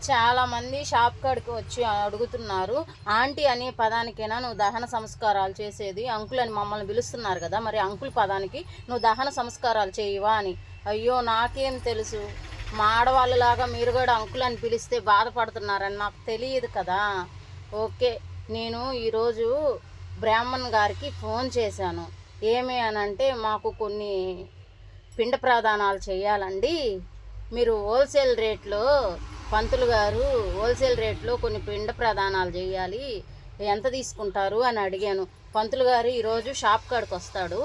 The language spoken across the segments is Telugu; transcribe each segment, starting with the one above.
చాలామంది షాప్ కాడికి వచ్చి అడుగుతున్నారు, ఆంటీ అనే పదానికైనా నువ్వు దహన సంస్కారాలు చేసేది? అంకుల్ అని మమ్మల్ని పిలుస్తున్నారు కదా, మరి అంకుల్ పదానికి నువ్వు దహన సంస్కారాలు చేయవా అని. అయ్యో నాకేం తెలుసు, మా ఆడవాళ్ళలాగా మీరు కూడా అంకుల్ అని పిలిస్తే బాధపడుతున్నారని నాకు తెలియదు కదా. ఓకే, నేను ఈరోజు బ్రాహ్మణ్ గారికి ఫోన్ చేశాను. ఏమి అనంటే, మాకు కొన్ని పిండ ప్రదానాలు చేయాలండి, మీరు హోల్సేల్ రేట్లో, పంతులు గారు హోల్సేల్ రేట్లో కొన్ని పిండ ప్రదానాలు చేయాలి, ఎంత తీసుకుంటారు అని అడిగాను. పంతులు గారు ఈరోజు షాప్ కాడికి వస్తాడు.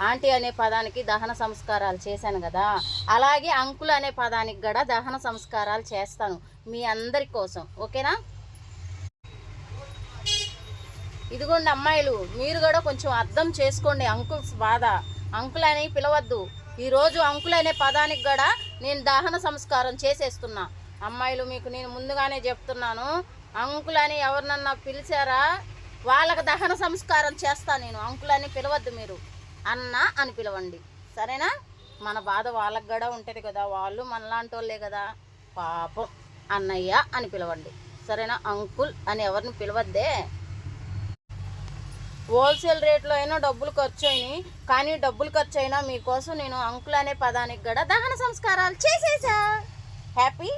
ఆంటీ అనే పదానికి దహన సంస్కారాలు చేశాను కదా, అలాగే అంకుల్ అనే పదానికి కూడా దహన సంస్కారాలు చేస్తాను మీ అందరి కోసం. ఓకేనా? ఇదిగోండి అమ్మాయిలు, మీరు కూడా కొంచెం అర్థం చేసుకోండి అంకుల్స్ బాధ. అంకుల్ అని పిలవద్దు. ఈరోజు అంకుల్ అనే పదానికి కూడా నేను దహన సంస్కారం చేసేస్తున్నా. అమ్మాయిలు, మీకు నేను ముందుగానే చెప్తున్నాను, అంకుల్ అని ఎవరినన్నా పిలిచారా వాళ్ళకి దహన సంస్కారం చేస్తా నేను. అంకుల్ అని పిలవద్దు, మీరు అన్న అని పిలవండి, సరేనా? మన బాధ వాళ్ళకి కూడా ఉంటుంది కదా, వాళ్ళు మనలాంటి వాళ్ళే కదా. పాపం, అన్నయ్య అని పిలవండి, సరేనా? అంకుల్ అని ఎవరిని పిలవద్దే. హోల్సేల్ రేట్లో అయినా డబ్బులు ఖర్చు అయినాయి, కానీ డబ్బులు ఖర్చు అయినా మీకోసం నేను అంకుల్ అనే పదానికి కూడా దహన సంస్కారాలు చేసేసా. హ్యాపీ.